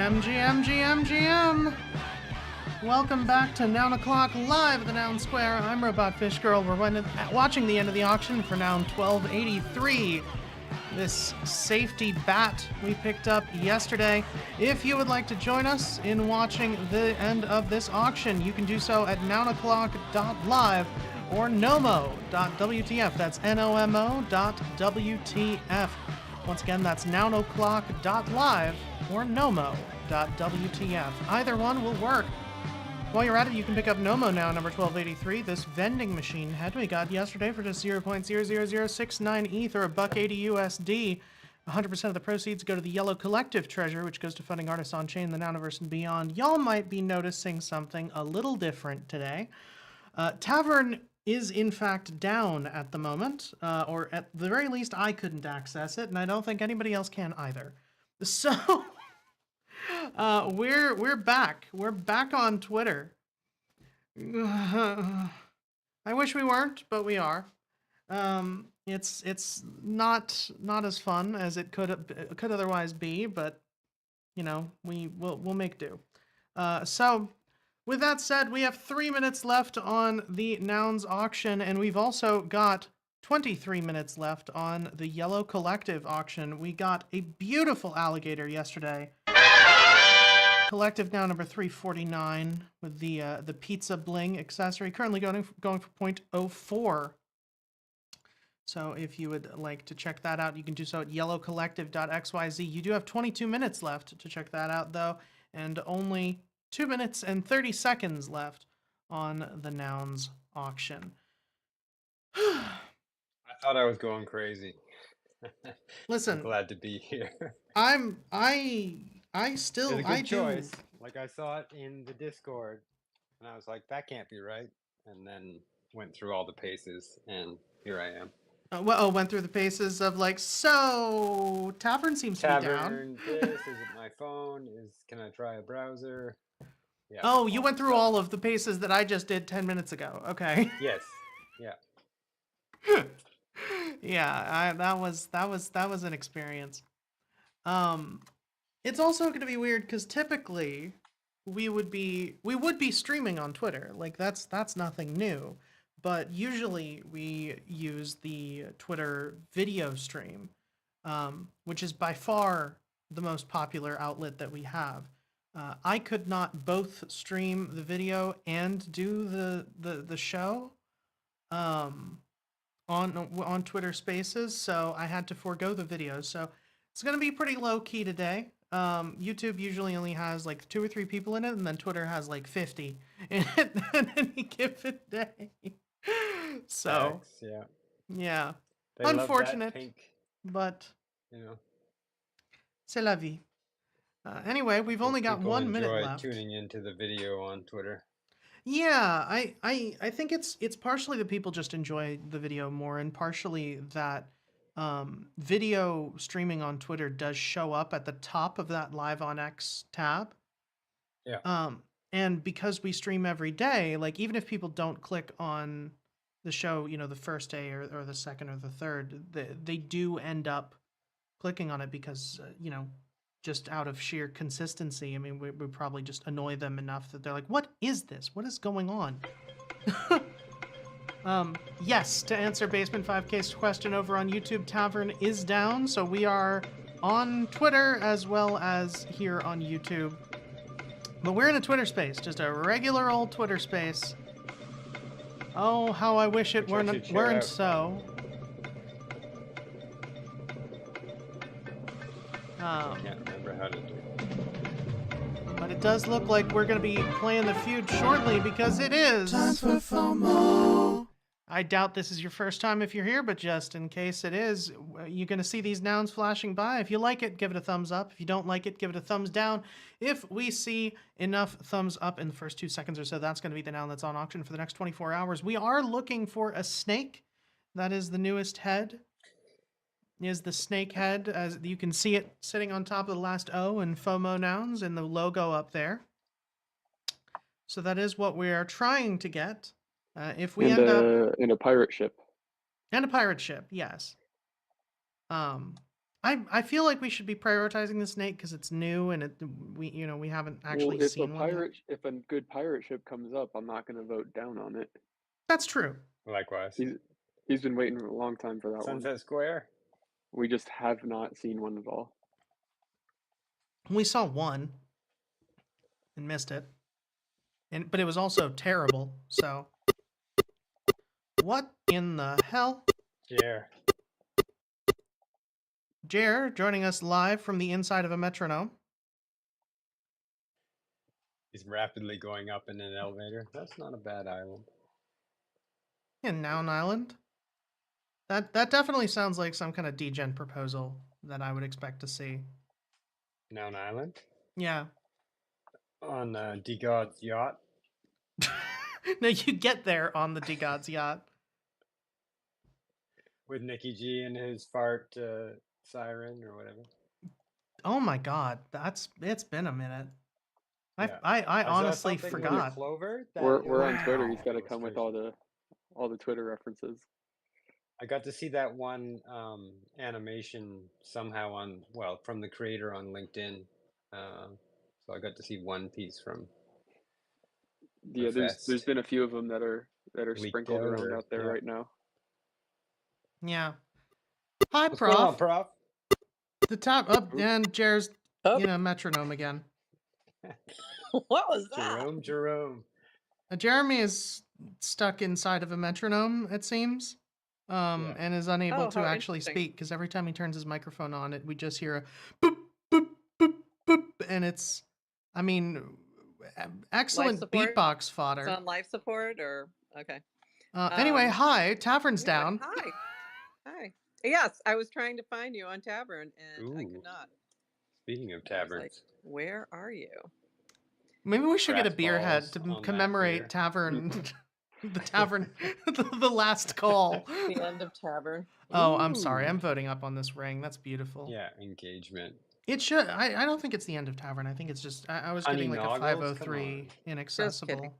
GM. Welcome back to Noun O'Clock live at the Noun Square. I'm Robot Fish Girl. We're watching the end of the auction for Noun 1283. This safety bat we picked up yesterday. If you would like to join us in watching the end of this auction, you can do so at nounoclock.live or nomo.wtf. That's nomo.wtf. Once again, that's nounoclock.live or nomo.wtf. Either one will work. While you're at it, you can pick up Nomo now, number 1283, this vending machine head we got yesterday for just 0.00069 ETH or $1.80 USD. 100% of the proceeds go to the Yellow Collective treasure, which goes to funding artists on chain, the Nouniverse, and beyond. Y'all might be noticing something a little different today. Tavern is in fact down at the moment, or at the very least I couldn't access it, and I don't think anybody else can either. So we're back. We're back on Twitter. I wish we weren't, but we are. It's not as fun as it could otherwise be, but you know, we'll make do. So with that said, we have 3 minutes left on the Nouns auction, and we've also got 23 minutes left on the Yellow Collective auction. We got a beautiful alligator yesterday. Collective now number 349 with the pizza bling accessory, currently going for 0.04. So if you would like to check that out, you can do so at yellowcollective.xyz. You do have 22 minutes left to check that out, though, and only 2 minutes and 30 seconds left on the Nouns auction. I thought I was going crazy. Listen, I'm glad to be here. I still, I do. Choice. Like I saw it in the Discord, and I was like, that can't be right. And then went through all the paces, and here I am. Went through the paces of like, so Tavern seems to be down. This, is it my phone? Can I try a browser? Yeah. Oh, you went through all of the paces that I just did 10 minutes ago. Okay. Yes. Yeah. Yeah, that was an experience. It's also going to be weird because typically we would be streaming on Twitter. Like that's nothing new. But usually we use the Twitter video stream, which is by far the most popular outlet that we have. I could not both stream the video and do the show on Twitter Spaces, so I had to forego the video. So it's going to be pretty low key today. YouTube usually only has like 2 or 3 people in it, and then Twitter has like 50 in it on any given day. So yeah, they unfortunate, but you know, c'est la vie. Anyway, we've only got 1 minute left. Tuning into the video on Twitter. Yeah, I think it's partially that people just enjoy the video more, and partially that video streaming on Twitter does show up at the top of that Live on X tab. Yeah. And because we stream every day, like even if people don't click on the show, you know, the first day or the second or the third, they do end up clicking on it because, you know, just out of sheer consistency. I mean, we probably just annoy them enough that they're like, what is this? What is going on? Yes, to answer Basement 5K's question over on YouTube, Tavern is down, so we are on Twitter as well as here on YouTube. But we're in a Twitter space, just a regular old Twitter space. Oh, how I wish it weren't so. Can't remember how to do it. But it does look like we're going to be playing the feud shortly because it is time for FOMO. I doubt this is your first time if you're here, but just in case it is, you're going to see these nouns flashing by. If you like it, give it a thumbs up. If you don't like it, give it a thumbs down. If we see enough thumbs up in the first 2 seconds or so, that's going to be the noun that's on auction for the next 24 hours. We are looking for a snake. That is the newest head. Is the snake head, as you can see it sitting on top of the last O in FOMO nouns and the logo up there. So that is what we are trying to get. If we end up in a pirate ship. And a pirate ship, yes. I feel like we should be prioritizing the snake because it's new and we haven't actually Well, if a seen one yet. if a good pirate ship comes up, I'm not going to vote down on it. That's true. Likewise. He's been waiting a long time for that one. Sunset Square. We just have not seen one at all. We saw one and missed it, but it was also terrible. So, what in the hell? Yeah. Jer joining us live from the inside of a metronome. He's rapidly going up in an elevator. That's not a bad island. In Noun Island. That definitely sounds like some kind of degen proposal that I would expect to see. Noun Island? Yeah. On D-God's yacht. No, you get there on the D-God's yacht. With Nicky G and his fart siren or whatever. Oh my god, it's been a minute. Yeah. I honestly something with forgot. Clover that We're it on Twitter. was He's got to come with all the Twitter references. I got to see that one animation somehow from the creator on LinkedIn. So I got to see one piece from. Yeah, there's been a few of them that are sprinkled around out there right now. Yeah. Hi, What's Prof. going on, Prof? The top up and Jer's metronome again. What was that? Jerome. Jeremy is stuck inside of a metronome, it seems, and is unable to actually speak because every time he turns his microphone on, we just hear a boop, boop, boop, boop, and it's, I mean, excellent beatbox fodder. It's on life support or okay. Anyway, hi, Tavern's down. Hi. Yes, I was trying to find you on Tavern and I could not. Speaking of taverns, like, where are you? Maybe we should get a beer head to commemorate Tavern, the Tavern, the last call. The end of Tavern. Oh, I'm sorry. I'm voting up on this ring. That's beautiful. Yeah, engagement. It should. I don't think it's the end of Tavern. I think it's just, I was getting like a 503 inaccessible.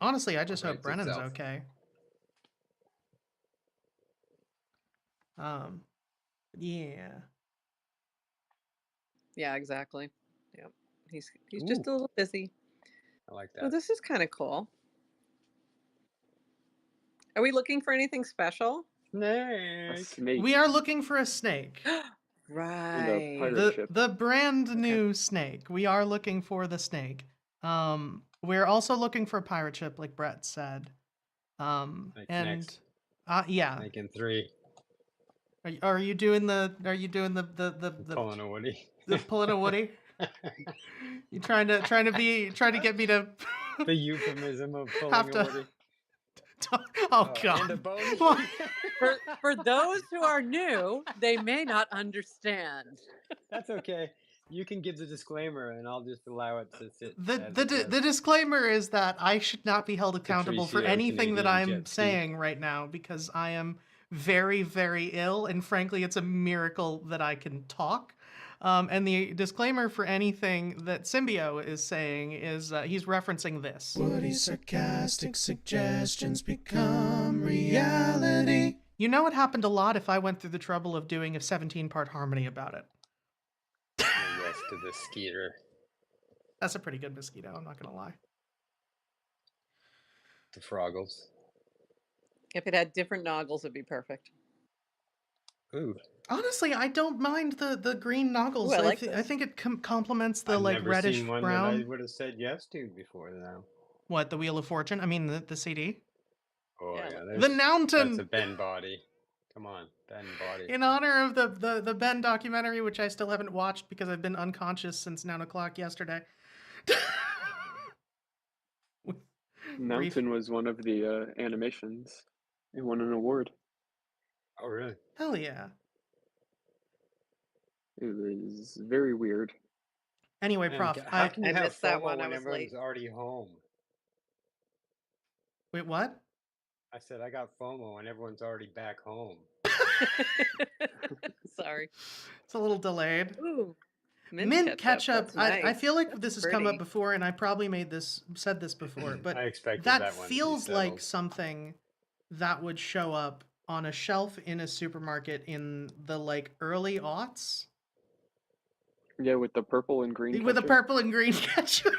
Honestly, I just hope Brennan's okay. Yeah. Yeah, exactly. Yeah. He's just a little busy. I like that. Oh, this is kind of cool. Are we looking for anything special? A snake. We are looking for a snake. Right. The brand new snake. We are looking for the snake. We're also looking for a pirate ship, like Brett said. Next. Yeah. Making 3. Are you doing the pulling a Woody? The pulling a Woody? You trying to get me to the euphemism of pulling a Woody. Oh god. For those who are new, they may not understand. That's okay. You can give the disclaimer and I'll just allow it to sit. The disclaimer is that I should not be held accountable for anything that I'm saying right now because I am very, very ill, and frankly, it's a miracle that I can talk. And the disclaimer for anything that Symbio is saying is he's referencing this. Woody's sarcastic suggestions become reality. You know it happened a lot if I went through the trouble of doing a 17-part harmony about it. Yes, to the skeeter. That's a pretty good mosquito, I'm not going to lie. The Froggles. If it had different noggles, it'd be perfect. Ooh. Honestly, I don't mind the green noggles. Ooh, I think it complements the I've reddish seen one brown. that I would have said yes to before now. What, the Wheel of Fortune? I mean the CD. Oh yeah, the Nounton. That's a Ben body. Come on, Ben body. In honor of the Ben documentary, which I still haven't watched because I've been unconscious since 9 o'clock yesterday. Mountain was one of the animations. It won an award. Oh really? Hell yeah. It was very weird. Anyway, Prof, how can you have missed that FOMO one. when I was everyone's late. already home? Wait, what? I said I got FOMO when everyone's already back home. Sorry. It's a little delayed. Ooh, mint ketchup. Nice. I feel like That's this has pretty. come up before, and I probably said this before, but I expected that that one to be feels like settled. something that would show up on a shelf in a supermarket in the like early aughts. Yeah, with the purple and green With the ketchup. purple and green ketchup.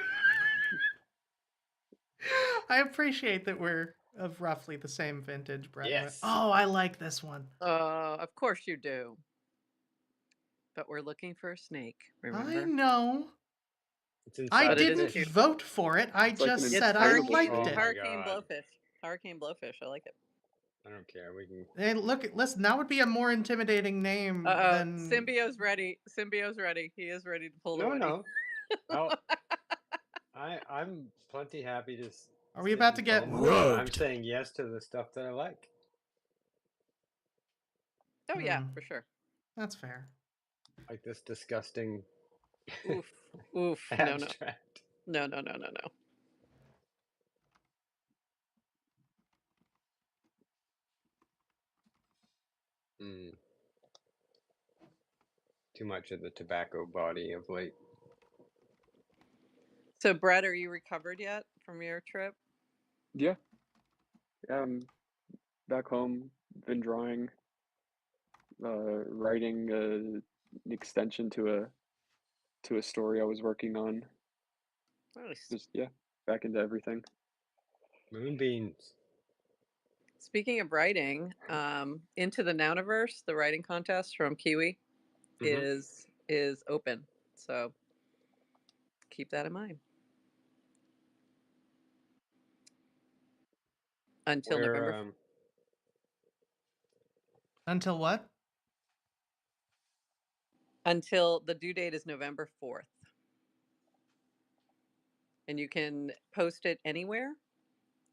I appreciate that we're of roughly the same vintage, Brett. Yes. Oh, I like this one. Of course you do. But we're looking for a snake, remember? I know. It's I inside the didn't fish. vote for it. I It's like just an said I inflatable liked snake. it. Hurricane God. blowfish. Hurricane blowfish. I like it. I don't care. We can. Hey, look, listen, that would be a more intimidating name than. Symbio's ready. Symbio's ready. He is ready to pull the Woody. No. Well, I'm plenty happy to. Are we about to get I'm saying yes to the stuff that I like. Oh yeah, for sure. That's fair. Like this disgusting. Oof. Oof. Abstract. No. Too much of the tobacco body of late. So, Brett, are you recovered yet from your trip? Yeah. I'm back home. Been drawing, writing an extension to a story I was working on. Nice. Just back into everything. Moonbeams. Speaking of writing, Into the Nouniverse, the writing contest from Kiwi, is open. So keep that in mind. Until November. Until what? Until the due date is November 4th. And you can post it anywhere.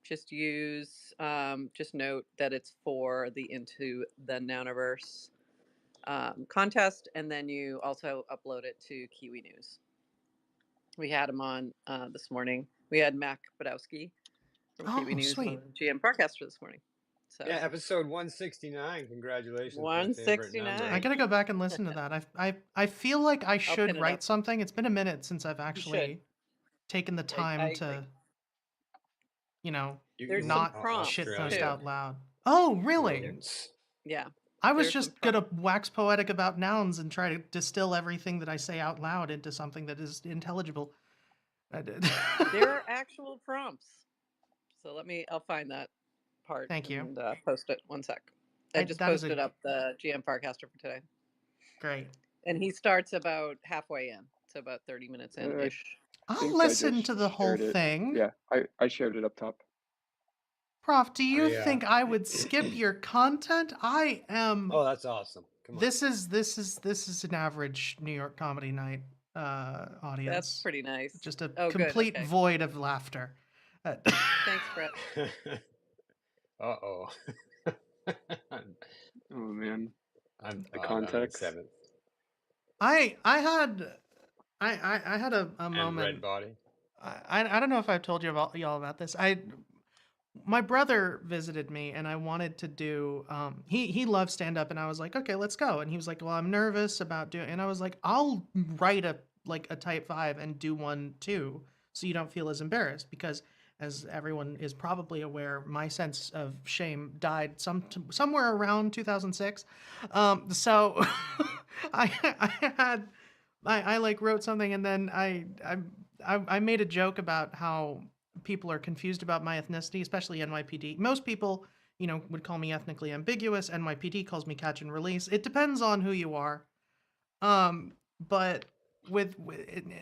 Just use, just note that it's for the Into the Nouniverse contest, and then you also upload it to Kiwi News. We had him on this morning. We had Mac Badowski from Kiwi News on GM Parkcaster this morning. So yeah, episode 169. Congratulations. 169. I gotta go back and listen to that. I feel like I should write something. It's been a minute since I've actually taken the time to, not shit post out loud. Oh, really? Yeah. I was just gonna wax poetic about nouns and try to distill everything that I say out loud into something that is intelligible. I did. There are actual prompts. So I'll find that part. Thank you. And post it. One sec. I just posted up the GM Parkcaster for today. Great. And he starts about halfway in. So about 30 minutes in-ish. I'll listen to the whole thing. Yeah, I shared it up top. Prof, do you think I would skip your content? I am. Oh, that's awesome. Come on. This is an average New York comedy night audience. That's pretty nice. Just a complete void of laughter. Thanks, Brett. Uh-oh. Oh man. The context. I had a moment. Red body. I don't know if I've told y'all about this. My brother visited me and I wanted to do he loves stand up and I was like, okay, let's go. And he was like, well, I'm nervous about doing, and I was like, I'll write a type 5 and do one too, so you don't feel as embarrassed, because as everyone is probably aware, my sense of shame died somewhere around 2006. So I wrote something, and then I made a joke about how people are confused about my ethnicity, especially NYPD. Most people, would call me ethnically ambiguous. NYPD calls me catch and release. It depends on who you are. But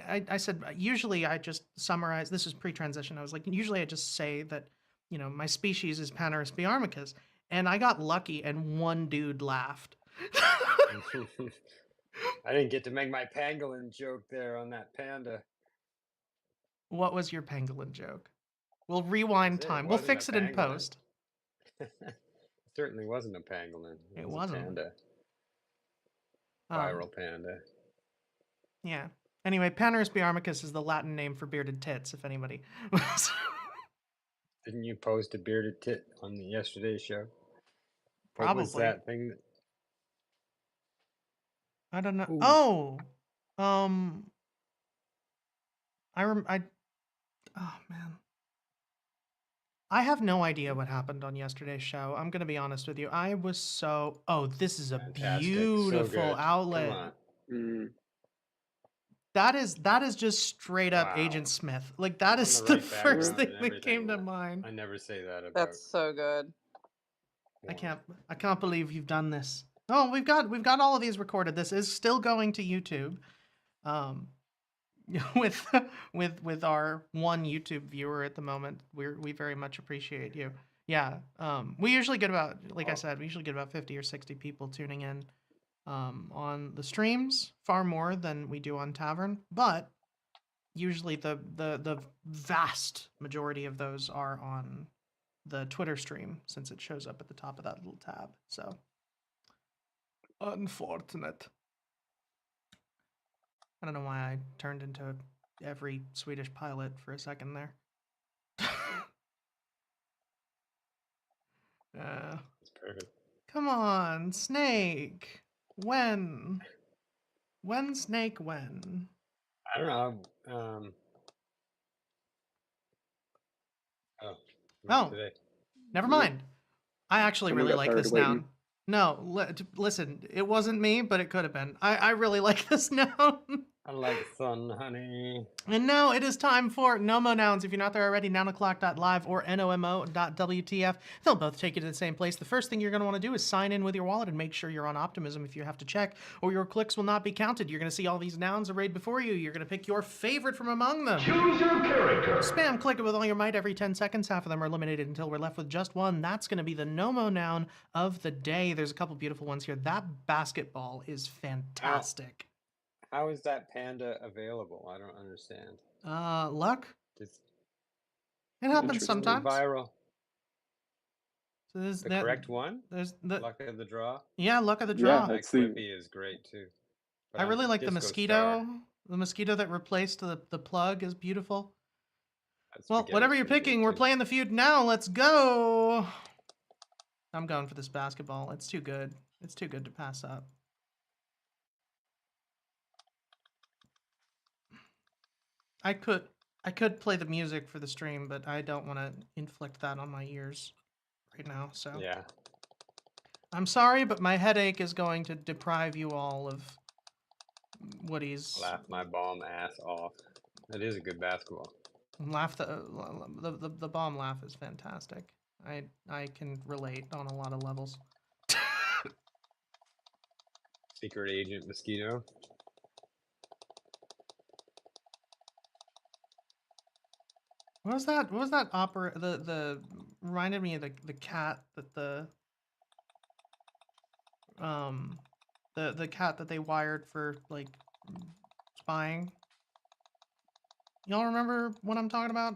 I said, usually I just summarize, this is pre-transition. I was like, usually I just say that, my species is Panorus biarmicus. And I got lucky and one dude laughed. I didn't get to make my pangolin joke there on that panda. What was your pangolin joke? We'll rewind time. We'll fix it in post. It certainly wasn't a pangolin. It wasn't. A panda. Viral panda. Yeah. Anyway, Panorus biarmicus is the Latin name for bearded tits, if anybody. Didn't you post a bearded tit on the yesterday's show? Probably. What was that thing that... I don't know. Ooh. Oh, oh man. I have no idea what happened on yesterday's show. I'm gonna be honest with you. I was so. Oh, this is a Fantastic. beautiful So outlet. Come on. That is just straight up Agent Smith. Like that is the first thing that came to mind. I never say that about. That's so good. I can't believe you've done this. Oh, we've got all of these recorded. This is still going to YouTube. With our one YouTube viewer at the moment. We very much appreciate you. Yeah. We usually get about, like I said, we usually get about 50 or 60 people tuning in on the streams, far more than we do on Tavern, but usually the vast majority of those are on the Twitter stream since it shows up at the top of that little tab. So unfortunate. I don't know why I turned into every Swedish pilot for a second there. That's perfect. Come on, Snake. When? When, Snake, when? I don't know. Oh, today. Never mind. I actually really like this noun. No, listen, it wasn't me, but it could have been. I really like this noun. I like sun, honey. And now it is time for Nomo Nouns. If you're not there already, nounoclock.live or nomo.wtf. They'll both take you to the same place. The first thing you're going to want to do is sign in with your wallet and make sure you're on Optimism if you have to check, or your clicks will not be counted. You're going to see all these nouns arrayed before you. You're going to pick your favorite from among them. Choose your character. Spam click it with all your might every 10 seconds. Half of them are eliminated until we're left with just one. That's going to be the Nomo Noun of the day. There's a couple beautiful ones here. That basketball is fantastic. How is that panda available? I don't understand. Luck? It happens sometimes. Viral. So there's the correct one? There's the luck of the draw? Yeah, luck of the draw. Yeah, that Quippy is great too. But I really like the mosquito. Star. The mosquito that replaced the plug is beautiful. Well, whatever you're picking, we're playing the feud now. Let's go. I'm going for this basketball. It's too good. It's too good to pass up. I could play the music for the stream, but I don't want to inflict that on my ears right now. So yeah, I'm sorry, but my headache is going to deprive you all of Woody's. Laugh my bomb ass off. That is a good basketball. Laugh the bomb laugh is fantastic. I can relate on a lot of levels. Secret Agent Mosquito. What was that opera? The reminded me of the cat that the cat that they wired for like spying. Y'all remember what I'm talking about?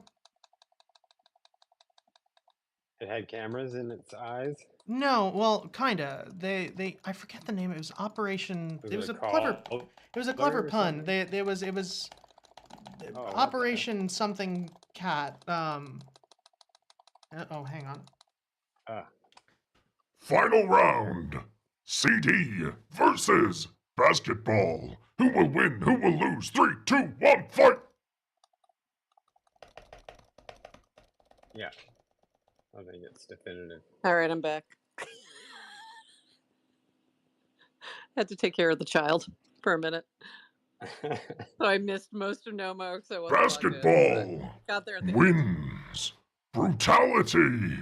It had cameras in its eyes. No, well, kinda. I forget the name. It was Operation. It was a clever. It was a clever pun. It was Operation something cat. Oh, hang on. Final round. CD versus basketball. Who will win? Who will lose? 3, 2, 1, fight! Yeah. I think it's definitive. All right, I'm back. Had to take care of the child for a minute. So I missed most of Nomo. So basketball got there at the wins. Brutality.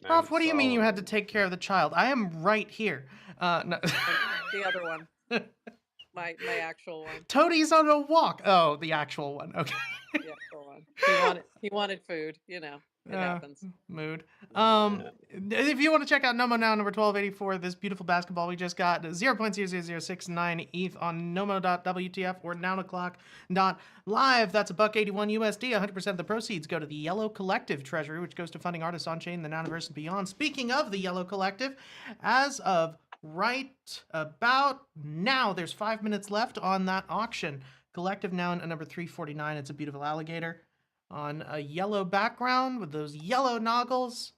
Ralph, what do you mean you had to take care of the child? I am right here. No. The other one. My actual one. Toadie's on a walk. Oh, the actual one. Okay. The actual one. He wanted food, you know. It happens. Mood. If you want to check out Nomo Now number 1284, this beautiful basketball we just got 0.00069 ETH on nomo.wtf or nounoclock.live. That's $1.81 USD. 100% of the proceeds go to the Yellow Collective Treasury, which goes to funding artists on chain, the Nouniverse, and beyond. Speaking of the Yellow Collective, as of right about now, there's 5 minutes left on that auction. Collective Noun at number 349. It's a beautiful alligator on a yellow background with those yellow noggles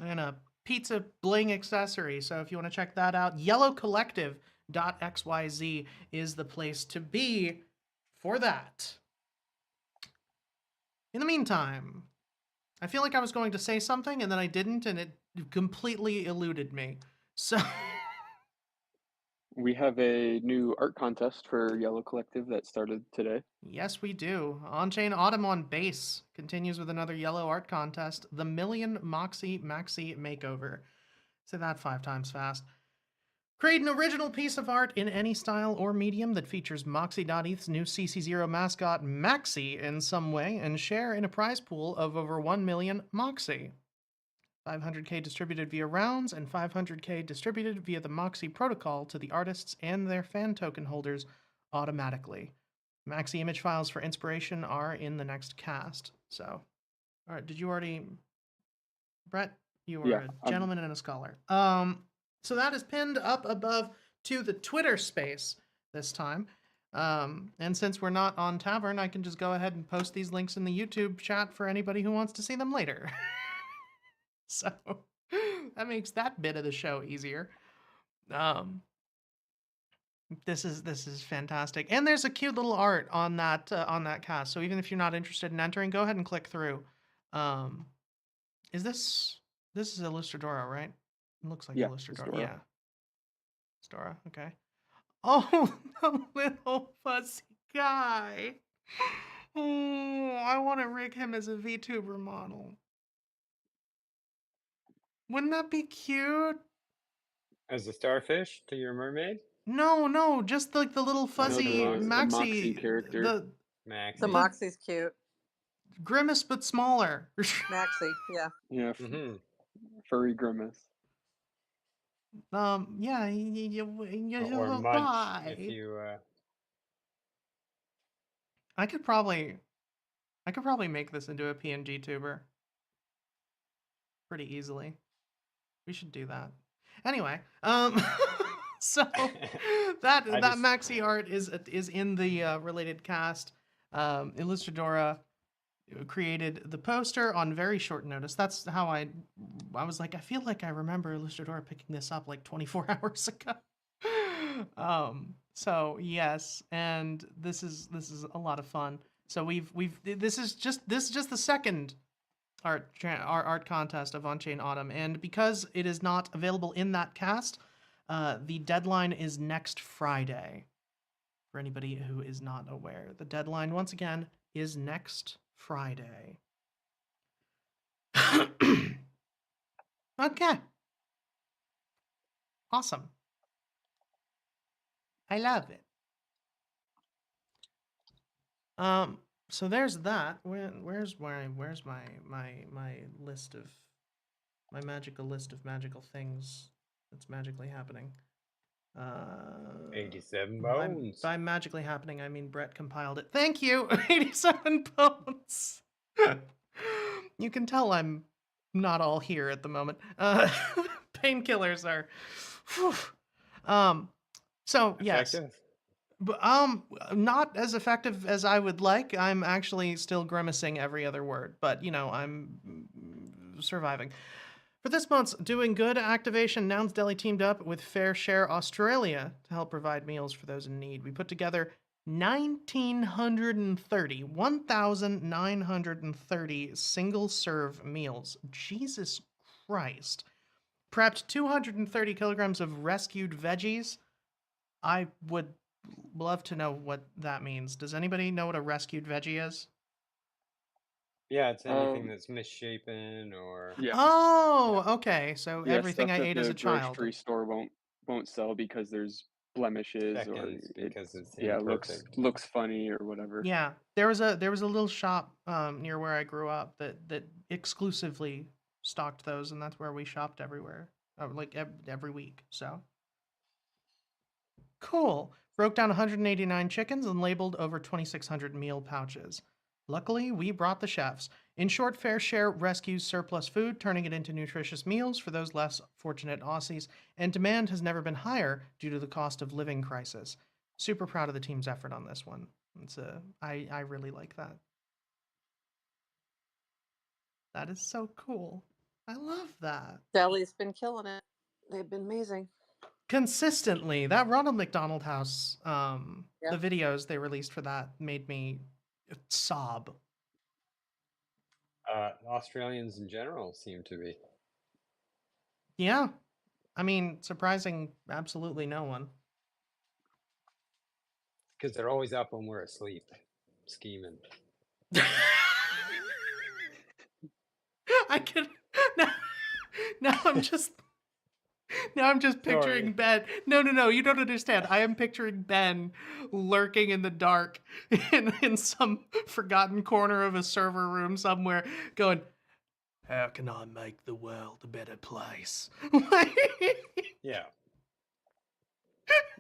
and a pizza bling accessory. So if you want to check that out, yellowcollective.xyz is the place to be for that. In the meantime, I feel like I was going to say something and then I didn't, and it completely eluded me. So we have a new art contest for Yellow Collective that started today. yes, we do. On-Chain Autumn on Bass continues with another yellow art contest, the Million Moxie Maxi Makeover. Say that 5 times fast. Create an original piece of art in any style or medium that features Moxie.eth's new CC0 mascot Maxi in some way and share in a prize pool of over 1 million Moxie. 500k distributed via rounds and 500k distributed via the Moxie protocol to the artists and their fan token holders automatically. Maxi image files for inspiration are in the next cast. So, all right, did you already... Brett, you are a gentleman and a scholar. So that is pinned up above to the Twitter space this time. And since we're not on Tavern, I can just go ahead and post these links in the YouTube chat for anybody who wants to see them later. So that makes that bit of the show easier. This is fantastic, and there's a cute little art on that cast. So even if you're not interested in entering, go ahead and click through. Is this is Illustradora, right? It looks like Illustradora. Yeah. Stora, okay. Oh, the little fuzzy guy. Oh, I want to rig him as a VTuber model. Wouldn't that be cute? As a starfish to your mermaid? No, just like the little fuzzy the Moxie character. The Moxie's cute. Grimace, but smaller. Maxie, yeah. Yeah, furry Grimace. Yeah, or Munch, if you. I could probably make this into a PNG tuber pretty easily. We should do that. Anyway, so that Maxi art is in the related cast. Illustradora created the poster on very short notice. That's how I was like, I feel like I remember Illustradora picking this up like 24 hours ago. So yes, and this is a lot of fun. So this is just the second art contest of On-Chain Autumn, and because it is not available in that cast, the deadline is next Friday. For anybody who is not aware, the deadline once again is next Friday. Okay. Awesome. I love it. So there's that. Where's my list of my magical list of magical things that's magically happening? 87 bones. By magically happening, I mean Brett compiled it. Thank you. 87 bones. You can tell I'm not all here at the moment. Painkillers are. So yes. Effective? Not as effective as I would like. I'm actually still grimacing every other word, but you know, I'm surviving. For this month's Doing Good activation, Nouns Deli teamed up with Fair Share Australia to help provide meals for those in need. We put together 1,930 single-serve meals. Jesus Christ. Prepped 230 kilograms of rescued veggies. I would love to know what that means. Does anybody know what a rescued veggie is? Yeah, it's anything that's misshapen or... Yeah. Oh, okay. So everything I ate as a child. The grocery store won't sell because there's blemishes Seconds, or because it's looks funny or whatever. Yeah, there was a little shop near where I grew up that exclusively stocked those, and that's where we shopped everywhere, like every week. So cool. Broke down 189 chickens and labeled over 2,600 meal pouches. Luckily, we brought the chefs. In short, Fair Share rescues surplus food, turning it into nutritious meals for those less fortunate Aussies, and demand has never been higher due to the cost of living crisis. Super proud of the team's effort on this one. I really like that. That is so cool. I love that. Deli's been killing it. They've been amazing. Consistently. That Ronald McDonald House, the videos they released for that made me sob. Australians in general seem to be. Yeah. I mean, surprising absolutely no one. Because they're always up when we're asleep, scheming. I can now I'm just picturing Sorry. Ben. No, you don't understand. I am picturing Ben lurking in the dark in some forgotten corner of a server room somewhere, going, "How can I make the world a better place?" Yeah.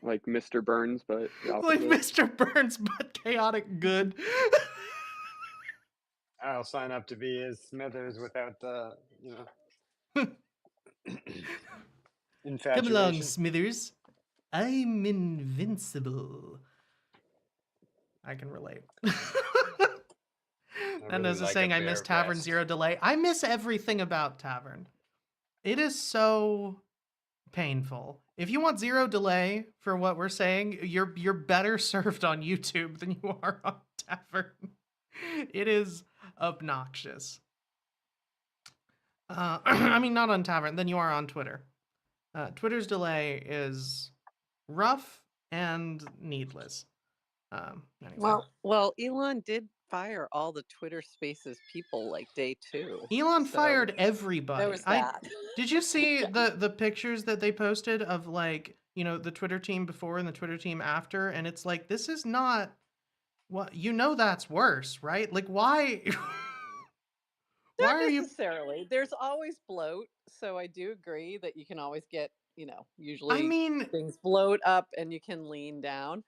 Like Mr. Burns, but the Like opposite. Mr. Burns, but chaotic good. I'll sign up to be as Smithers without the, infatuation. Come along, Smithers. I'm invincible. I can relate. And as like saying, I miss Tavern vest. Zero Delay. I miss everything about Tavern. It is so painful. If you want zero delay for what we're saying, you're better served on YouTube than you are on Tavern. It is obnoxious. I mean, not on Tavern, than you are on Twitter. Twitter's delay is rough and needless. Anyway. Well, Elon did fire all the Twitter Spaces people like day 2. Elon fired everybody. There was that. Did you see the pictures that they posted of, like, you know, the Twitter team before and the Twitter team after? And it's like, this is not what, you know, that's worse, right? Like, why? Not necessarily. There's always bloat, so I do agree that you can always get, usually things bloat up and you can lean down.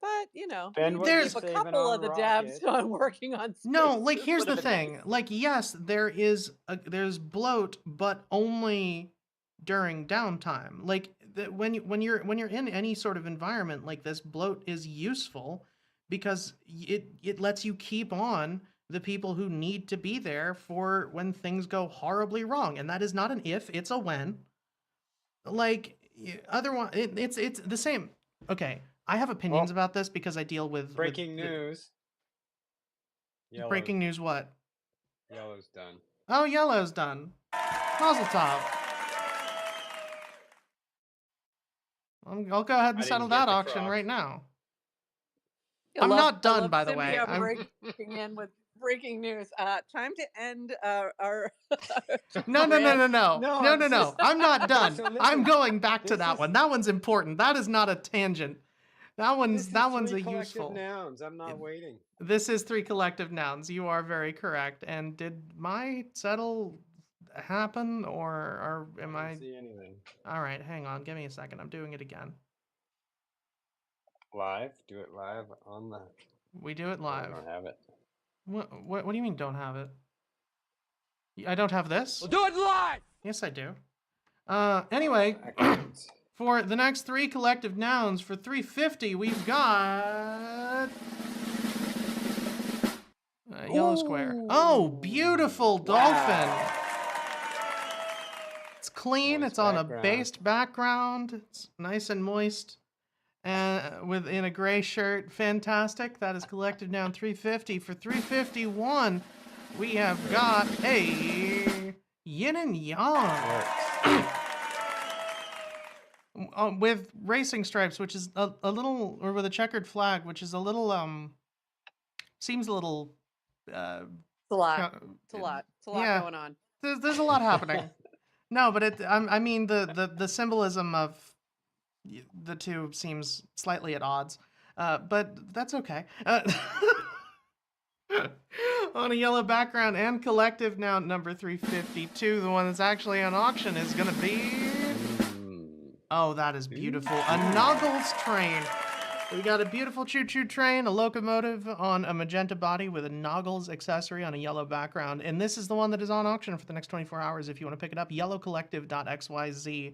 But, there's a couple of the devs on working on Spaces. No, like, here's the thing. Nice. Like, yes, there's bloat, but only during downtime. Like, when you're in any sort of environment like this, bloat is useful because it lets you keep on the people who need to be there for when things go horribly wrong. And that is not an if, it's a when. Like, otherwise, it's the same. Okay, I have opinions about this because I deal with... Breaking news. Breaking news what? Yellow's done. Oh, Yellow's done. Mazel tov. I'll go ahead and settle that auction right now. I'm not done, by the way. I'm breaking in with breaking news. Time to end our... No. I'm not done. I'm going back to that one. That one's important. That is not a tangent. That one's a useful. Nouns. I'm not waiting. This is 3 collective nouns. You are very correct. And did my settle happen, or am I? See anything? All right, hang on. Give me a second. I'm doing it again. Live? Do it live on the... We do it live. I don't have it. What do you mean don't have it? I don't have this? We'll do it live! Yes, I do. Anyway, for the next 3 collective nouns for 350, we've got... Yellow Square. Oh, beautiful dolphin. Wow. It's clean. Moist, it's on a based background. It's nice and moist. And in a gray shirt. Fantastic. That is collective noun 350. For 351, we have got a yin and yang. With racing stripes, which is a little, or with a checkered flag, which is a little, seems a little... It's a lot. It's a lot going on. There's a lot happening. No, but I mean the symbolism of the two seems slightly at odds, but that's okay. On a yellow background and collective noun number 352, the one that's actually on auction is gonna be... Oh, that is beautiful. A Noggles train. We got a beautiful choo-choo train, a locomotive on a magenta body with a Noggles accessory on a yellow background. And this is the one that is on auction for the next 24 hours if you want to pick it up. Yellowcollective.xyz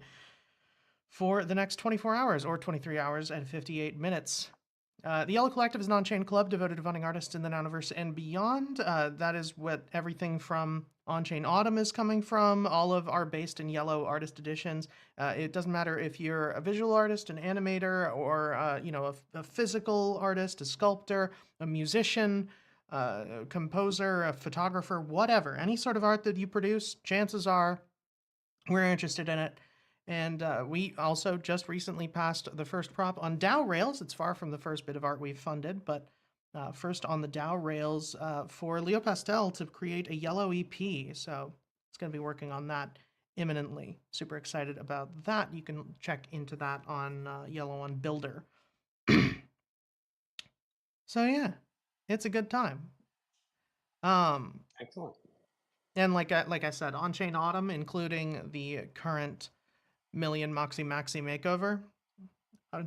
for the next 24 hours or 23 hours and 58 minutes. The Yellow Collective is an on-chain club devoted to funding artists in the Nouniverse and beyond. That is what everything from On-Chain Autumn is coming from. All of our based in Yellow artist editions. It doesn't matter if you're a visual artist, an animator, or a physical artist, a sculptor, a musician, composer, a photographer, whatever, any sort of art that you produce, chances are we're interested in it. And we also just recently passed the first prop on DAO Rails. It's far from the first bit of art we've funded, but first on the DAO Rails for Leo Pastel to create a yellow EP. So it's going to be working on that imminently. Super excited about that. You can check into that on Yellow on Builder. So yeah, it's a good time. Excellent. And like I said, On-Chain Autumn, including the current Million Moxie Maxi makeover. A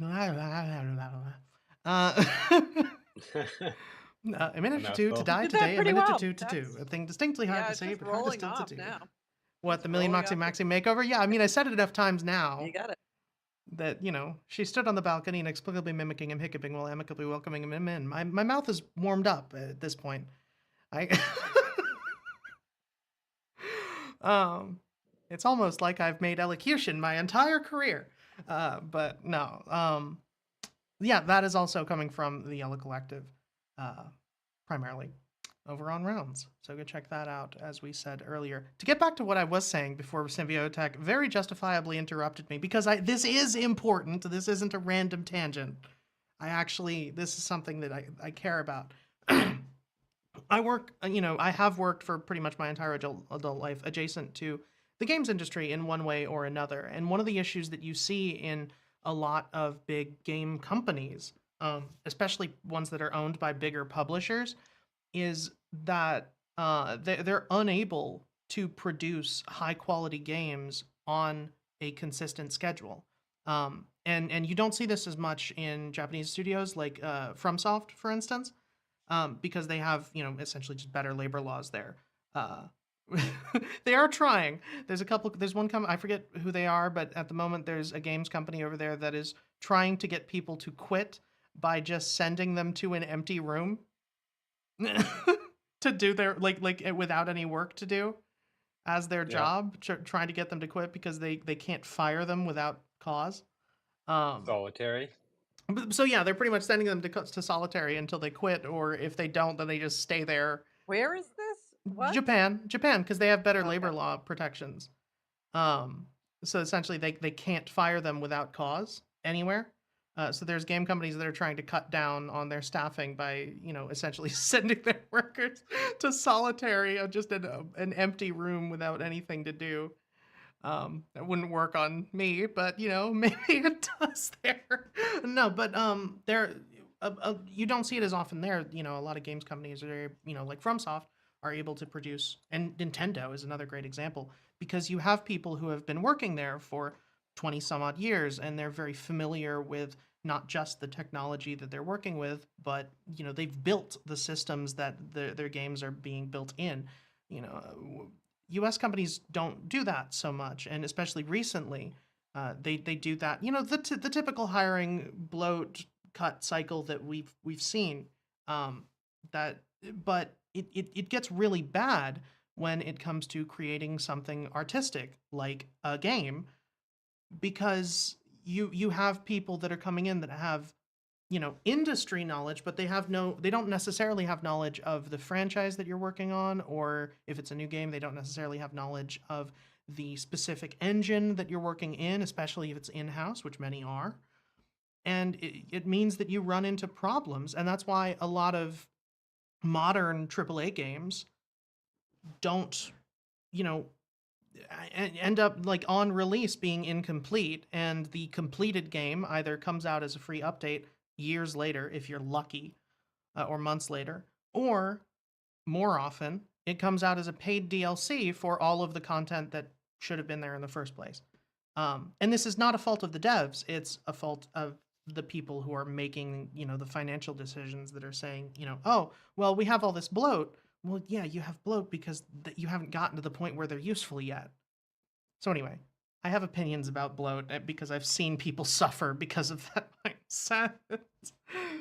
minute or two to die today, a minute to two. A thing distinctly hard to say, but hard still to do. Now. What, the Million Moxie Maxi makeover? Yeah, I mean, I said it enough times now. You got it. That, she stood on the balcony inexplicably mimicking him, hiccuping while amicably welcoming him in. My mouth is warmed up at this point. It's almost like I've made elocution my entire career. But no. Yeah, that is also coming from the Yellow Collective, primarily over on Rounds. So go check that out, as we said earlier. To get back to what I was saying before Symbiotek very justifiably interrupted me, because this is important. This isn't a random tangent. This is something that I care about. I have worked for pretty much my entire adult life adjacent to the games industry in one way or another. And one of the issues that you see in a lot of big game companies, especially ones that are owned by bigger publishers, is that they're unable to produce high quality games on a consistent schedule. And you don't see this as much in Japanese studios like FromSoft, for instance. Because they have, essentially just better labor laws there. They are trying. There's one I forget who they are, but at the moment there's a games company over there that is trying to get people to quit by just sending them to an empty room to do their, like without any work to do as their job, trying to get them to quit because they can't fire them without cause. Solitary. So yeah, they're pretty much sending them to solitary until they quit, or if they don't, then they just stay there. Where is this? What? Japan, because they have better labor law protections. So essentially, they can't fire them without cause anywhere. So there's game companies that are trying to cut down on their staffing by, essentially sending their workers to solitary, just an empty room without anything to do. That wouldn't work on me, but maybe it does there. No, but you don't see it as often there. A lot of games companies are, like FromSoft, are able to produce, and Nintendo is another great example, because you have people who have been working there for 20 some odd years, and they're very familiar with not just the technology that they're working with, but they've built the systems that their games are being built in. US companies don't do that so much, and especially recently, they do that. The typical hiring bloat cut cycle that we've seen. But it gets really bad when it comes to creating something artistic like a game, because you have people that are coming in that have industry knowledge, but they don't necessarily have knowledge of the franchise that you're working on, or if it's a new game, they don't necessarily have knowledge of the specific engine that you're working in, especially if it's in-house, which many are. And it means that you run into problems, and that's why a lot of modern AAA games don't, end up like on release being incomplete, and the completed game either comes out as a free update years later, if you're lucky, or months later, or more often, it comes out as a paid DLC for all of the content that should have been there in the first place. And this is not a fault of the devs, it's a fault of the people who are making, the financial decisions that are saying, oh, well, we have all this bloat. Well, yeah, you have bloat because you haven't gotten to the point where they're useful yet. So anyway, I have opinions about bloat because I've seen people suffer because of that mindset.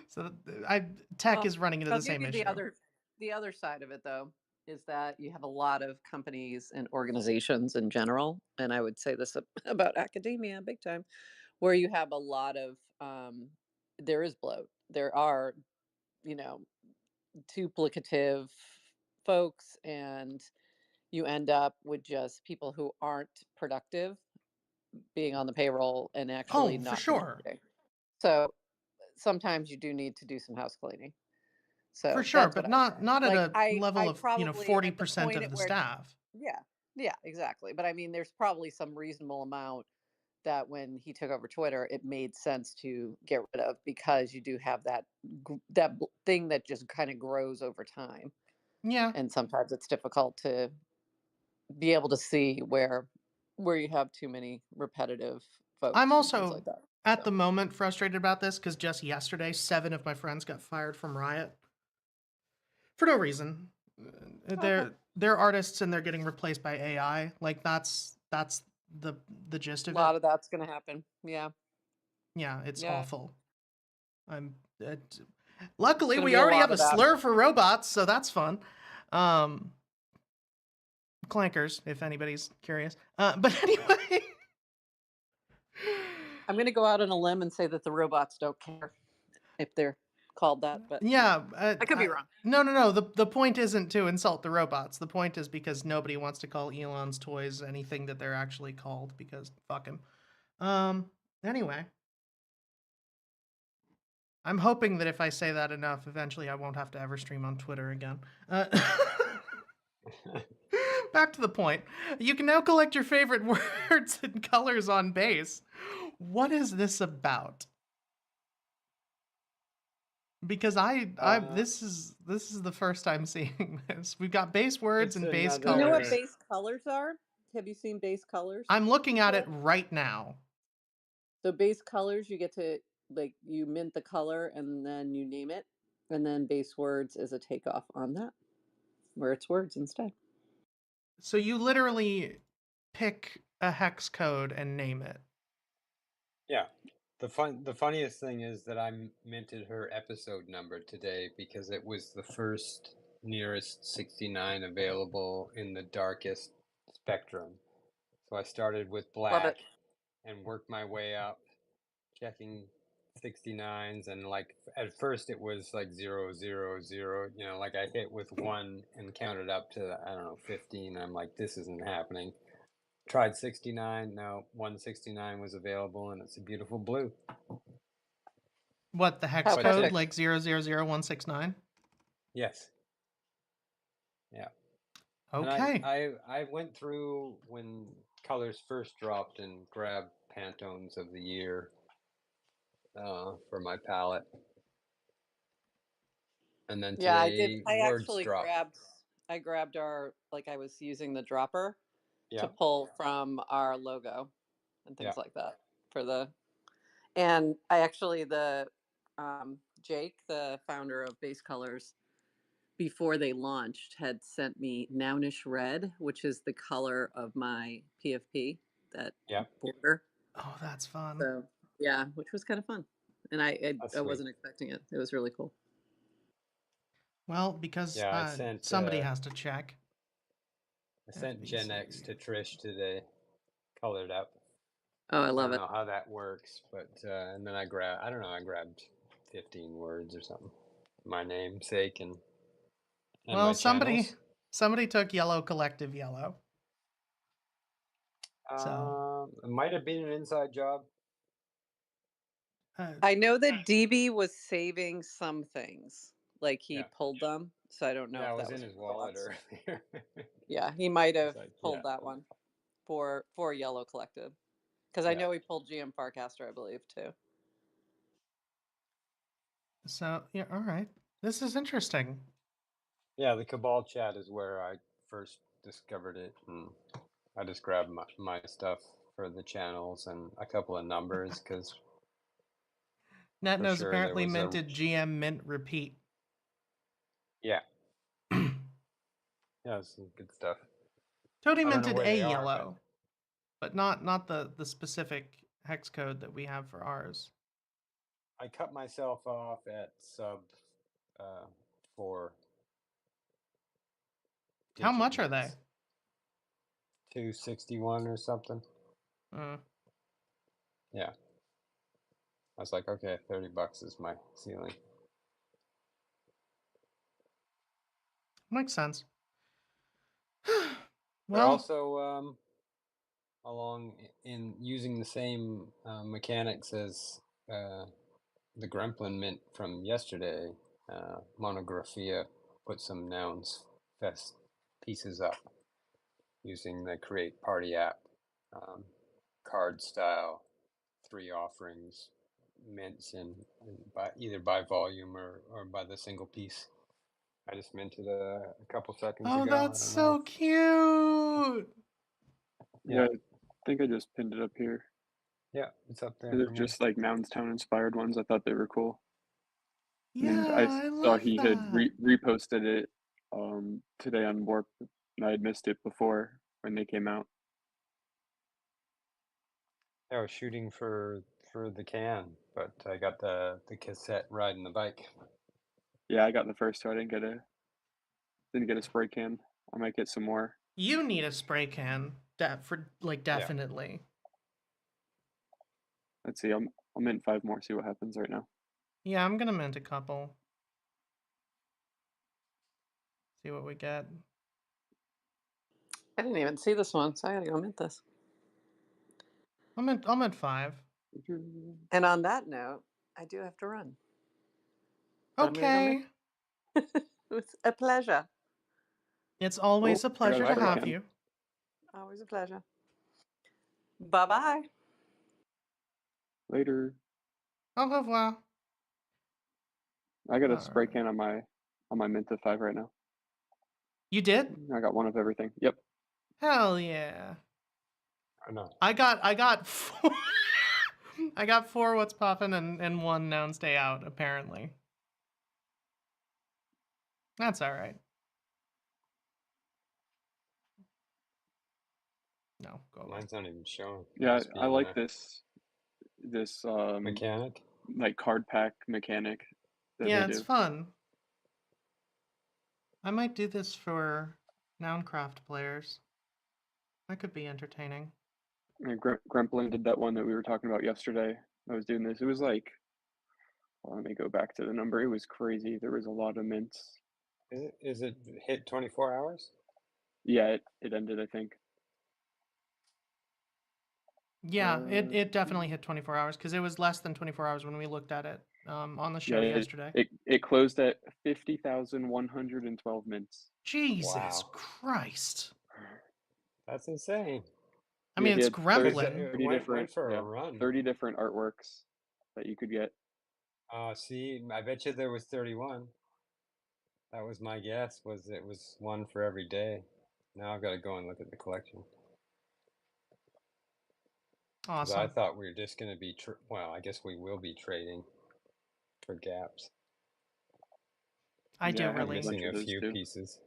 So tech is running into the same issue. The other side of it, though, is that you have a lot of companies and organizations in general, and I would say this about academia big time, where you have a lot of there is bloat. There are, duplicative folks, and you end up with just people who aren't productive being on the payroll and actually for not sure. contributing. So sometimes you do need to do some house cleaning. For So sure, that's but what I would say. not at Like a level I of, probably at the 40% point of at the where staff. yeah, exactly. But I mean, there's probably some reasonable amount that when he took over Twitter, it made sense to get rid of, because you do have that thing that just kind of grows over time, Yeah. and sometimes it's difficult to be able to see where you have too many repetitive folks I'm and things also like that. at the moment frustrated about this because just yesterday, 7 of my friends got fired from Riot for no reason. They're artists and they're getting replaced by AI. Like that's the gist A of lot it. of that's going to happen. Yeah. Yeah, it's Yeah. awful. It's Luckily, going to we be a already lot have a of that. slur for robots, so that's fun. Clankers, if anybody's curious. But anyway, I'm going to go out on a limb and say that the robots don't care if they're called that, but yeah, I could be wrong. No. The point isn't to insult the robots. The point is because nobody wants to call Elon's toys anything that they're actually called because fuck him. Anyway, I'm hoping that if I say that enough, eventually I won't have to ever stream on Twitter again. Back to the point. You can now collect your favorite words and colors on base. What is this about? Because this is the first time seeing this. We've got base words and base You know what colors. base colors are? Have you seen base colors? I'm looking at it right now. So base colors, you get to, like, you mint the color and then you name it, and then base words is a takeoff on that, where it's words instead. So you literally pick a hex code and name it. Yeah. The funniest thing is that I minted her episode number today because it was the first nearest 69 available in the darkest spectrum. So I started with black and worked my way up, checking 69s, and like at first it was like 000, like I hit with 1 and counted up to, I don't know, 15. I'm like, this isn't happening. Tried 69. No, 169 was available, and it's a beautiful blue. What, the hex code, like 000169? Yes. Yeah. Okay. And I went through when colors first dropped and grabbed Pantones of the Year for my palette. And then today, I did. I words actually dropped. grabbed our, like, I was using the dropper to pull from our logo and things like that for the, and I actually, the Jake, the founder of Base Colors, before they launched, had sent me Nounish Red, which is the color of my PFP, that border. Oh, that's fun. So yeah, which was kind of fun, and I wasn't expecting it. It was really cool. Well, because somebody has to check. I sent Gen X to Trish today, colored up. Oh, I love it. I don't know how that works, but and then I grabbed 15 words or something. My namesake and well, my channels. somebody took Yellow Collective Yellow. So it might have been an inside job. I know that DB was saving some things, like he pulled them, so I don't know if that was in his wallet earlier. Yeah, he might have pulled that one for Yellow Collective, because I know he pulled GM Farcaster, I believe, too. So yeah, all right, this is interesting. Yeah, the Cabal chat is where I first discovered it, and I just grabbed my stuff for the channels and a couple of numbers because NetNose apparently minted GM Mint Repeat. Yeah. Yeah, some good stuff. Tony minted a yellow, but not the specific hex code that we have for ours. I cut myself off at sub 4. How much are they? 261 or something. Yeah. I was like, okay, $30 is my ceiling. Makes sense. But Well, also, along in using the same mechanics as the Gremplin Mint from yesterday, Monographia put some Nouns Fest pieces up using the Create Party app, card style, 3 offerings, mints either by volume or by the single piece. I just minted a couple seconds ago. that's so cute. Yeah, I think I just pinned it up here. Yeah, it's up there. They're just like Nounstown inspired ones. I thought they were cool. Yeah, And I saw love he that. had reposted it today on Warp, and I had missed it before when they came out. I was shooting for the can, but I got the cassette riding the bike. Yeah, I got the first two. I didn't get a spray can. I might get some more. You need a spray can, definitely. Yeah. Let's see. I'll mint 5 more. See what happens right now. Yeah, I'm gonna mint a couple. See what we get. I didn't even see this one, so I gotta go mint this. I'll mint 5. And on that note, I do have to run. Okay. It's a pleasure. It's always a pleasure to have you. Always a pleasure. Bye-bye. Later. Au revoir. I got a spray can on my mint of 5 right now. You did? I got one of everything. Yep. Hell yeah. I know. I got 4. I got 4 What's Poppin' and 1 Noun Stay Out, apparently. That's alright. No, go away. Mine's not even showing. Yeah, I like this mechanic, like card pack mechanic. Yeah, it's fun. I might do this for Nouncraft players. That could be entertaining. Gremplin did that one that we were talking about yesterday. I was doing this. It was like, let me go back to the number. It was crazy. There was a lot of mints. Is it hit 24 hours? Yeah, it ended, I think. Yeah, it definitely hit 24 hours because it was less than 24 hours when we looked at it on the show yesterday. It closed at 50,112 mints. Jesus Christ. That's insane. I mean, it's Gremplin. It went for a run. 30 different artworks that you could get. See, I bet you there was 31. That was my guess, it was 1 for every day. Now I've got to go and look at the collection. Awesome. I thought we were just going to be, well, I guess we will be trading for gaps. I'm missing a few pieces.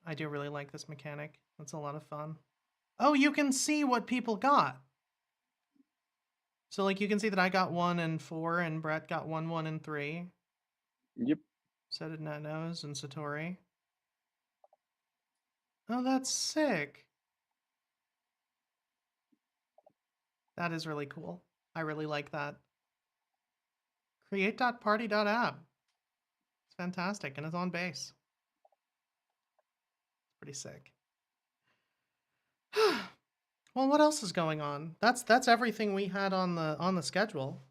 I do really like this mechanic. It's a lot of fun. Oh, you can see what people got. So, like, you can see that I got 1 and 4, and Brett got 1, 1, and 3. Yep. So did Netnose and Satori. Oh, that's sick. That is really cool. I really like that. Create.party.app. It's fantastic, and it's on base. It's pretty sick. Well, what else is going on? That's everything we had on the schedule.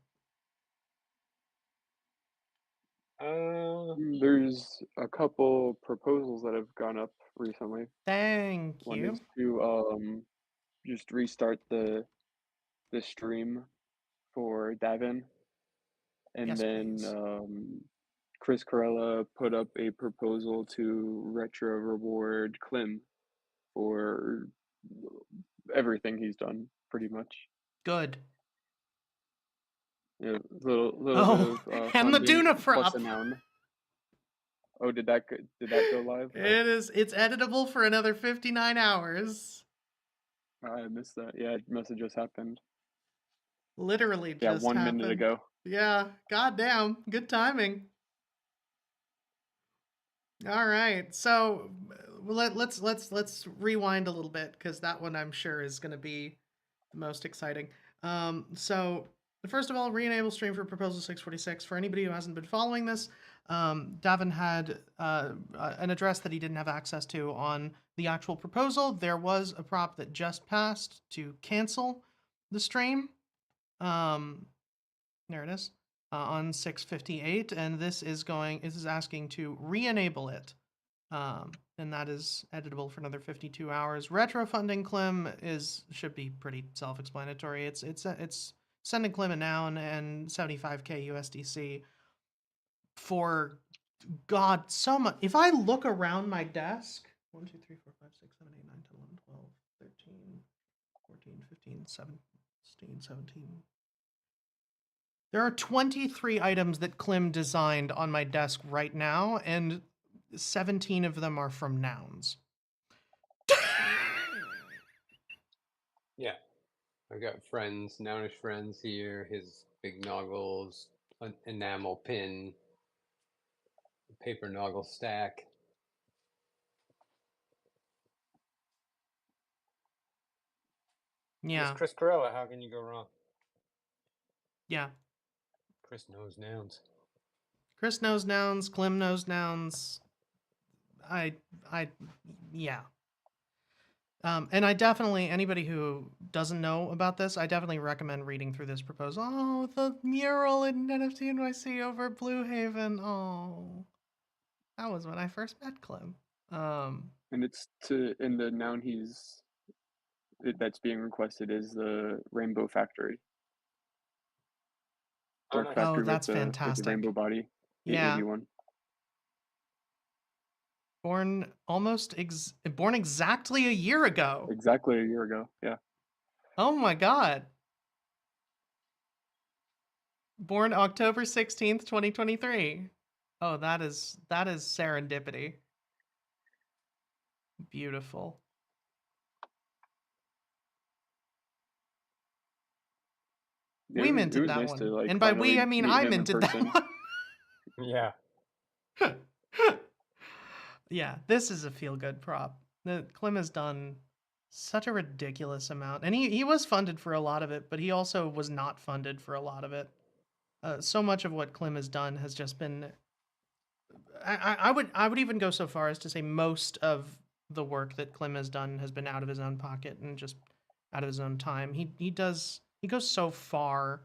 There's a couple proposals that have gone up recently. Thank you. One is to just restart the stream for Davin, and yes, then please. Chris Corella put up a proposal to retro reward Klim for everything he's done, pretty much. Good. Yeah, little bit of and the funding Duna plus prop. a noun. Oh, did that go live? It's editable for another 59 hours. I missed that. Yeah, it must have just happened. Literally just 1 happened. minute ago. Yeah, goddamn, good timing. All right, so let's rewind a little bit because that one I'm sure is going to be the most exciting. So But first of all, re-enable stream for proposal 646. For anybody who hasn't been following this, Davin had an address that he didn't have access to on the actual proposal. There was a prop that just passed to cancel the stream. There it is, on 658, and this is asking to re-enable it. And that is editable for another 52 hours. Retro funding Klim should be pretty self-explanatory. It's sending Klim a noun and 75k USDC for God so much. If I look around my desk, 1, 2, 3, 4, 5, 6, 7, 8, 9, 10, 11, 12, 13, 14, 15, 16, 17. There are 23 items that Klim designed on my desk right now, and 17 of them are from nouns. Yeah. I've got friends, nounish friends here, his big noggles, an enamel pin, paper noggle stack. Yeah. It's Chris Corella. How can you go wrong? Yeah. Chris knows nouns. Chris knows nouns. Klim knows nouns. Yeah. And I definitely, anybody who doesn't know about this, I definitely recommend reading through this proposal. Oh, the mural in NFT NYC over Blue Haven. Oh, that was when I first met Klim. And it's in the noun that's being requested is the Rainbow Factory. Dark nice. Factory that's with the fantastic. rainbow body. Yeah. 881. Born exactly a year ago. Exactly a year ago. Yeah. Oh my God. Born October 16th, 2023. Oh, that is serendipity. Beautiful. Yeah, We minted that nice one. To, like, and by we, I mean I minted that person. one. Yeah. Yeah, this is a feel-good prop. Klim has done such a ridiculous amount. And he was funded for a lot of it, but he also was not funded for a lot of it. So much of what Klim has done has just been... I would even go so far as to say most of the work that Klim has done has been out of his own pocket and just out of his own time. He goes so far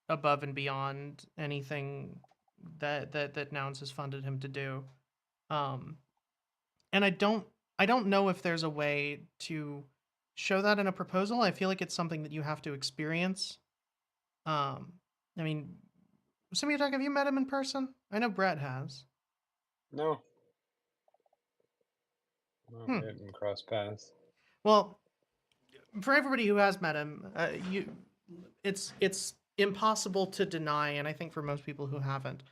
above and beyond anything that Nouns has funded him to do. And I don't know if there's a way to show that in a proposal. I feel like it's something that you have to experience. I mean, Semiotek, have you met him in person? I know Brett has. No. We haven't crossed paths. Well, for everybody who has met him, it's impossible to deny, and I think for most people who haven't,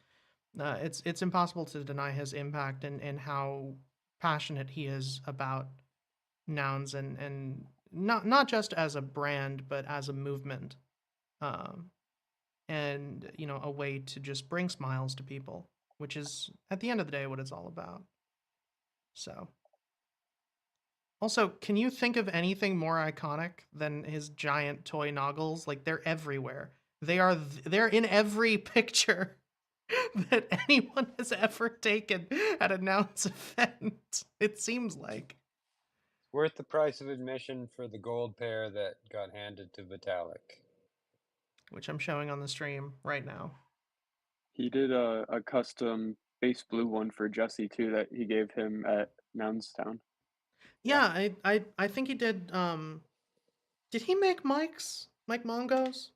it's impossible to deny his impact and how passionate he is about nouns and not just as a brand but as a movement, and a way to just bring smiles to people, which is at the end of the day what it's all about. So also, can you think of anything more iconic than his giant toy noggles? Like, they're everywhere. They're in every picture that anyone has ever taken at a Nouns event. It seems like. Worth the price of admission for the gold pair that got handed to Vitalik. Which I'm showing on the stream right now. He did a custom base blue one for Jesse too that he gave him at Nounstown. Yeah, I think he did. Did he make Mike Mongos?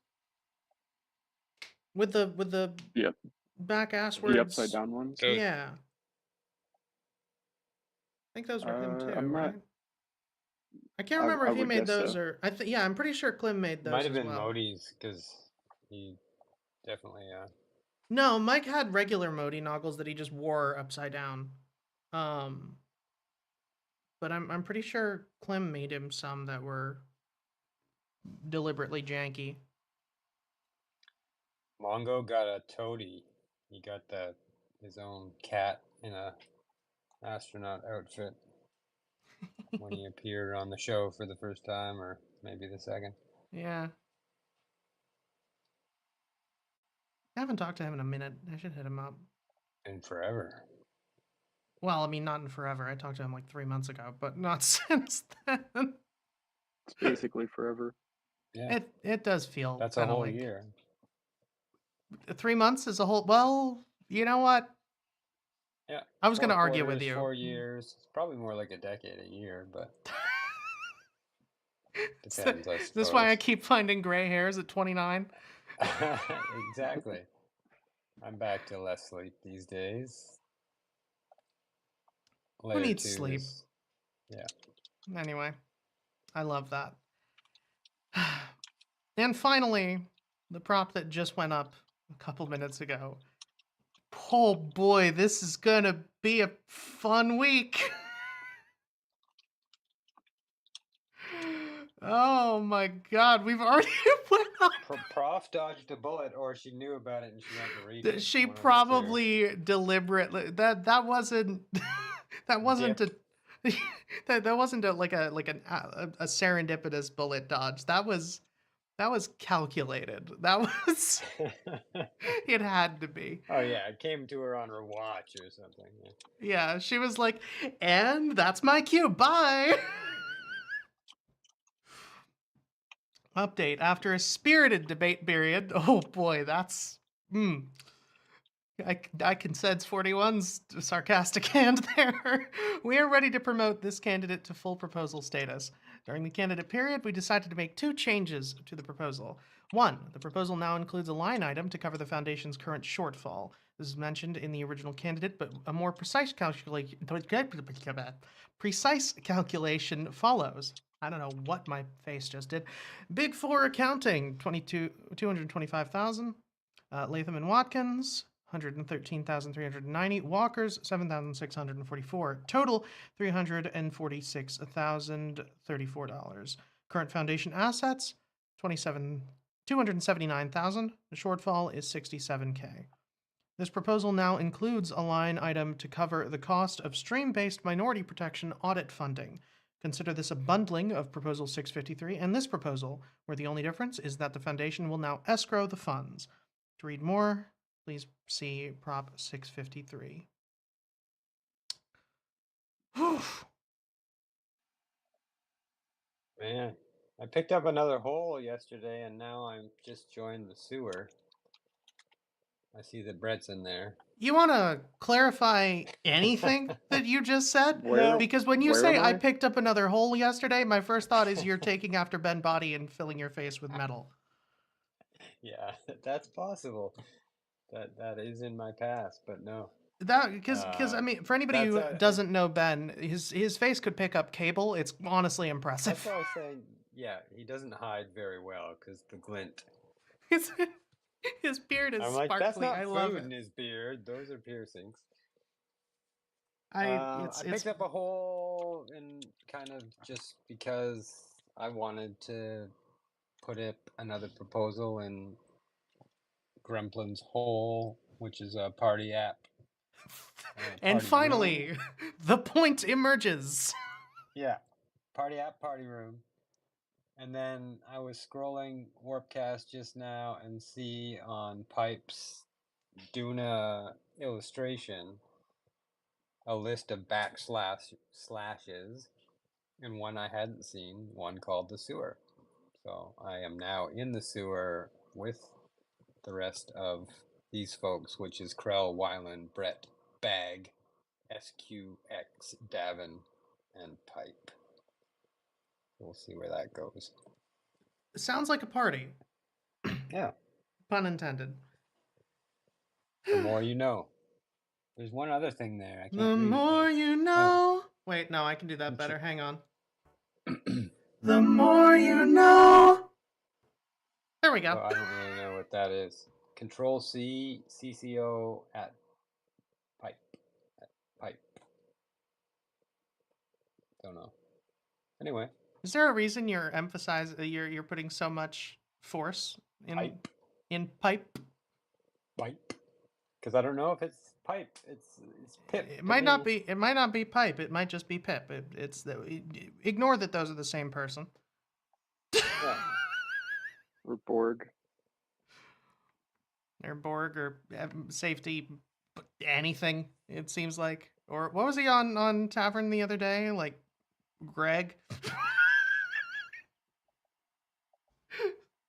With the Yep. back asswards? The upside down ones? Yeah. I think those were him too, right? I can't remember if he made those or... yeah, I'm pretty sure Klim made those Might have been well. Modi's, because he definitely... No, Mike had regular Modi noggles that he just wore upside down. But I'm pretty sure Klim made him some that were deliberately janky. Mongo got a toady. He got his own cat in a astronaut outfit when he appeared on the show for the first time, or maybe the second. Yeah. I haven't talked to him in a minute. I should hit him up. And forever. Well, I mean, not in forever. I talked to him like 3 months ago, but not since then. It's basically forever. Yeah. It does feel That's a kind of whole like year. 3 months is a whole. Well, you know what? Yeah. I was going to 4 argue with quarters, you. 4 years. It's probably more like a decade a year, but So, depends, I this is why I suppose. keep finding gray hairs at 29. Exactly. I'm back to less sleep these days. Who Layer needs 2 sleep? is, yeah. Anyway, I love that. And finally, the prop that just went up a couple minutes ago. Oh boy, this is gonna be a fun week. Oh my god, we've already went up. Prof dodged a bullet, or she knew about it and she went to read it. She one of the two. probably deliberately that wasn't that wasn't Dip. that wasn't a serendipitous bullet dodge. That was calculated. That was it had to be. Oh yeah, it came to her on her watch or something. Yeah. Yeah, she was like, and that's my cue. Bye. Update after a spirited debate period. Oh boy, that's I can sense 41's sarcastic hand there. We are ready to promote this candidate to full proposal status. During the candidate period, we decided to make 2 changes to the proposal. 1, the proposal now includes a line item to cover the Foundation's current shortfall. This is mentioned in the original candidate, but a more precise calculation follows. I don't know what my face just did. Big Four accounting, 225,000. Latham and Watkins, 113,390. Walkers, 7,644. Total, $346,034. Current Foundation assets, 279,000. The shortfall is 67K. This proposal now includes a line item to cover the cost of stream-based minority protection audit funding. Consider this a bundling of Proposal 653 and this proposal, where the only difference is that the Foundation will now escrow the funds. To read more, please see Prop 653. Man, I picked up another hole yesterday, and now I'm just joined the sewer. I see that Brett's in there. You want to clarify anything that you just said? Where? Because when you Where say am I I? picked up another hole yesterday, my first thought is you're taking after Ben Body and filling your face with metal. Yeah, that's possible. That is in my past, but no. That because I mean, for anybody who doesn't know Ben, his face could pick up cable. It's honestly impressive. That's what I was saying. Yeah, he doesn't hide very well because the glint. His beard is I'm like, sparkly. that's not I food love in it. his beard. Those are piercings. I picked up a hole and kind of just because I wanted to put up another proposal in Grumplin's Hole, which is a party app. And party finally, room. the point emerges. Yeah, party app, party room. And then I was scrolling Warpcast just now and see on Pipes doing a illustration a list of backslashes, and one I hadn't seen, one called the sewer. So I am now in the sewer with the rest of these folks, which is Krell, Weiland, Brett, Bag, SQX, Davin, and Pipe. We'll see where that goes. Sounds like a party. Yeah. Pun intended. The more you know. There's one other thing there. I can't The read more it, you know. Wait, no, I can do that Can better. you- Hang on. The more you know. There we go. So I don't really know what that is. Control C, CCO at pipe. Pipe. Don't know. Anyway, Is there a reason you're you're putting so much force in pipe. in pipe? Pipe. Because I don't know if it's pipe. It's pip. It to might not me. be. It might not be pipe. It might just be Pip. Ignore that those are the same person. Yeah. Or Borg? or Borg or safety, anything, it seems like. Or what was he on Tavern the other day? Like Greg?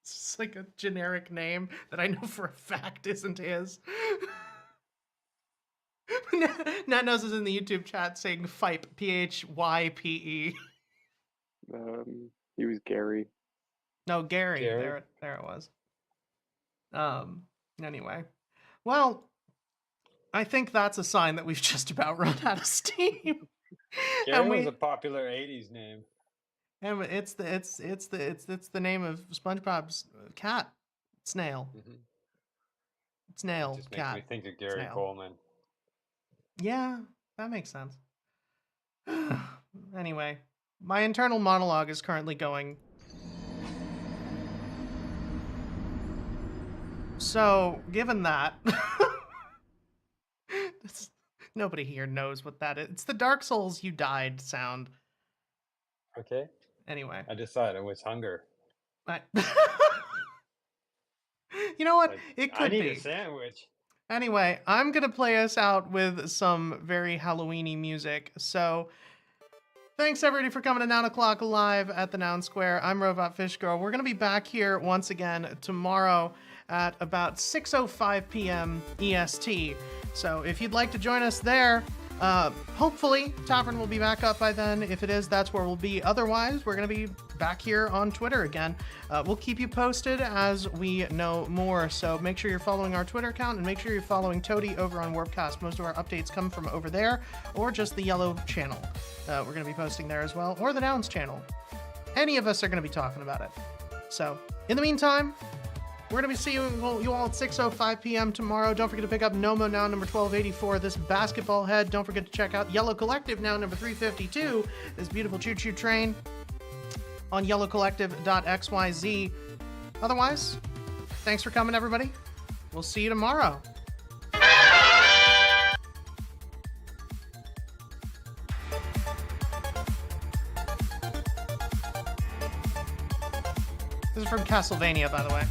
It's like a generic name that I know for a fact isn't his. Nat knows is in the YouTube chat saying Phipe, Phype. He was Gary. No, Gary. Gary? There it was. Anyway. Well, I think that's a sign that we've just about run out of steam. Gary was a popular 80s name. And it's the name of SpongeBob's cat, snail. Mm-hmm. Snail, Just cat. makes me think of Gary snail. Coleman. Yeah, that makes sense. Anyway, my internal monologue is currently going. So, given that, nobody here knows what that is. It's the Dark Souls "You died" sound. Okay. Anyway, I decided it was hunger. You know what? Like, It could I need be. a sandwich. Anyway, I'm gonna play us out with some very Halloween-y music. So, thanks everybody for coming to 9 o'clock live at the Noun Square. I'm Robot Fish Girl. We're gonna be back here once again tomorrow at about 6:05 p.m. EST. So if you'd like to join us there, hopefully Tavern will be back up by then. If it is, that's where we'll be. Otherwise, we're gonna be back here on Twitter again. We'll keep you posted as we know more. So make sure you're following our Twitter account and make sure you're following Toady over on Warpcast. Most of our updates come from over there or just the yellow channel. We're going to be posting there as well, or the Nouns channel. Any of us are going to be talking about it. So in the meantime, we're going to be seeing you all at 6:05 p.m. tomorrow. Don't forget to pick up Nomo Now number 1284, this basketball head. Don't forget to check out Yellow Collective Now number 352, this beautiful choo-choo train on yellowcollective.xyz. Otherwise, thanks for coming, everybody. We'll see you tomorrow. This is from Castlevania, by the way.